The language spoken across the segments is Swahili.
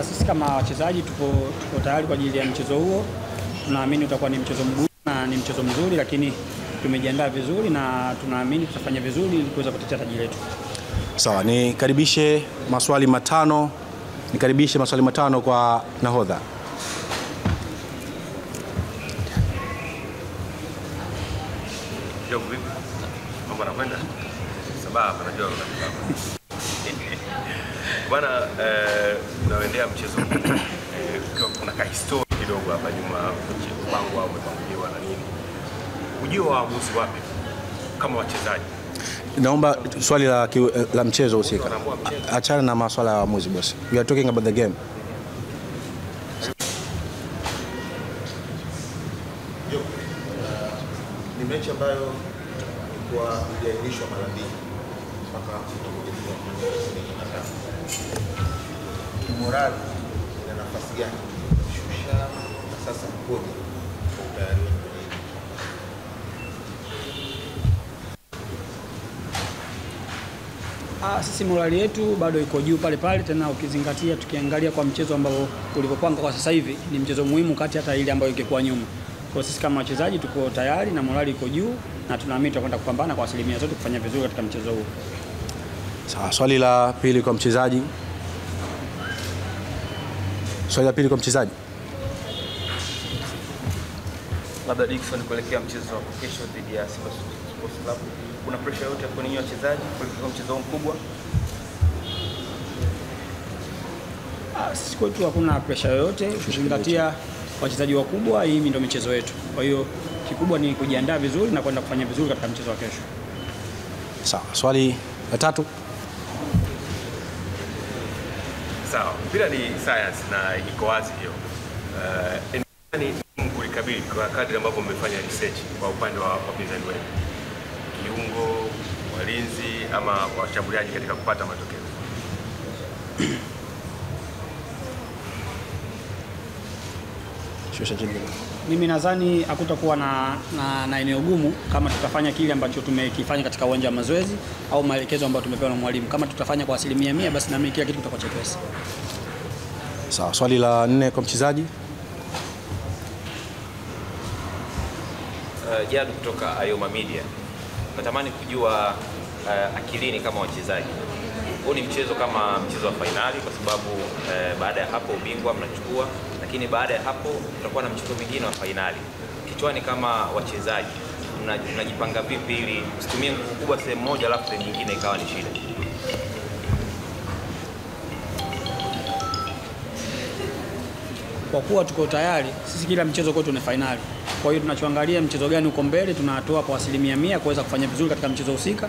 Sisi kama wachezaji tuko tayari kwa ajili ya mchezo huo. Tunaamini utakuwa ni mchezo mgumu na ni mchezo mzuri, lakini tumejiandaa vizuri na tunaamini tutafanya vizuri ili kuweza kutetea taji letu. Sawa, nikaribishe maswali matano kwa nahodha. Vipi? Mambo yanakwenda? Sababu najua unataka. Bwana, unaendea mchezo kuna ka historia kidogo hapa nyuma mpango au umepangiwa na nini? Ujio wa waamuzi wapi kama wachezaji? Naomba swali la mchezo husika. Achana na masuala ya waamuzi boss. We are talking about the game. Ni mechi ambayo ilikuwa iliahirishwa mara mbili mpaka kutokea kwa kimorali ina nafasi gani kushusha na sasa mkoje kwa utayari wenu? Sisi morali yetu bado iko juu pale pale, tena ukizingatia tukiangalia kwa mchezo ambao ulivyopanga kwa sasa hivi ni mchezo muhimu kati hata ile ambayo ingekuwa nyuma. Kwa sisi kama wachezaji tuko tayari na morali iko juu na tunaamini tutakwenda kupambana kwa asilimia zote kufanya vizuri katika mchezo huu. Sawa, swali la pili kwa mchezaji. Labda Dickson, kuelekea mchezo wa kesho dhidi ya Simba Sports Club, kuna pressure yote kwa ninyi wachezaji kuelekea mchezo mkubwa? Sisi kwetu hakuna pressure yoyote, ukizingatia wachezaji wakubwa, hii ndio michezo yetu. Kwa hiyo kikubwa ni kujiandaa vizuri na kwenda kufanya vizuri katika mchezo wa kesho. Sawa, swali la tatu. Sawa, mpira ni science na iko wazi hiyo. Ni kulikabili kwa kadri ambavyo mmefanya research kwa upande wa wapinzani wenu, kiungo, walinzi ama washambuliaji katika kupata matokeo? Mimi nadhani hakutakuwa na eneo gumu kama tutafanya kile ambacho tumekifanya katika uwanja wa mazoezi au maelekezo ambayo tumepewa na mwalimu. Kama tutafanya kwa 100%, basi na mimi kila kitu kitakuwa chepesi. Sawa, swali la 4 kwa mchezaji. Jadu kutoka Ayoma Media. Natamani kujua akilini kama wachezaji, huu ni mchezo kama mchezo wa fainali kwa sababu baada ya hapo ubingwa mnachukua, lakini baada ya hapo tutakuwa na mchezo mwingine wa fainali. Kichwani kama wachezaji mnajipanga vipi ili msitumie nguvu kubwa sehemu moja alafu sehemu nyingine ikawa ni shida? Kwa kuwa tuko tayari, sisi kila mchezo kwetu ni fainali. Kwa hiyo tunachoangalia mchezo gani uko mbele, tunatoa kwa 100% kuweza kufanya vizuri katika mchezo husika.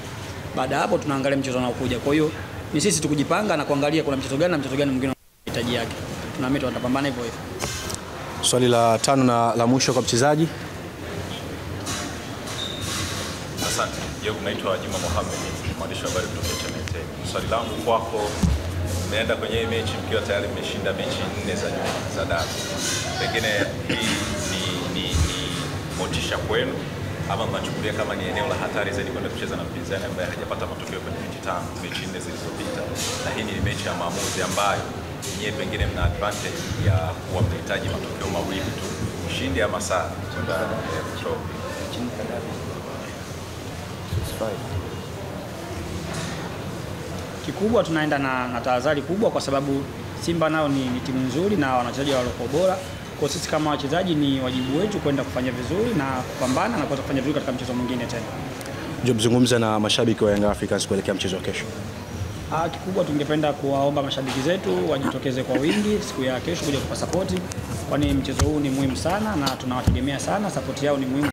Baada hapo tunaangalia mchezo unaokuja. Kwa hiyo ni sisi tukujipanga na kuangalia kuna mchezo gani na mchezo gani mwingine unahitaji yake. Tunaamini tutapambana hivyo hivyo. Swali la 5 na la mwisho kwa mchezaji. Asante. Naitwa Juma Mohamed, mwandishi wa habari kutoka Channel 10. Swali langu kwako, mmeenda kwenye hii mechi mkiwa tayari mmeshinda mechi 4 za nyuma za dabi. Pengine hii ni motisha kwenu ama mnachukulia kama ni eneo la hatari zaidi kwenda kucheza na mpinzani ambaye hajapata matokeo kwenye mechi 4 zilizopita, na hii ni mechi ya maamuzi ambayo nyewe pengine mna advantage ya kuwa mnahitaji matokeo mawili tu, ushindi ama sare kwenda trophy? Kikubwa tunaenda na tahadhari kubwa kwa sababu Simba nao ni timu nzuri na wanachezaji walio bora. Kwa sisi kama wachezaji ni wajibu wetu kwenda kufanya vizuri na kupambana na kuweza kufanya vizuri katika mchezo mwingine tena. Job, zungumza na mashabiki wa Young Africans kuelekea mchezo wa kesho. Kikubwa tungependa kuwaomba mashabiki zetu wajitokeze kwa wingi siku ya kesho kuja kupa support, kwani mchezo huu ni muhimu sana na tunawategemea sana, support yao ni muhimu.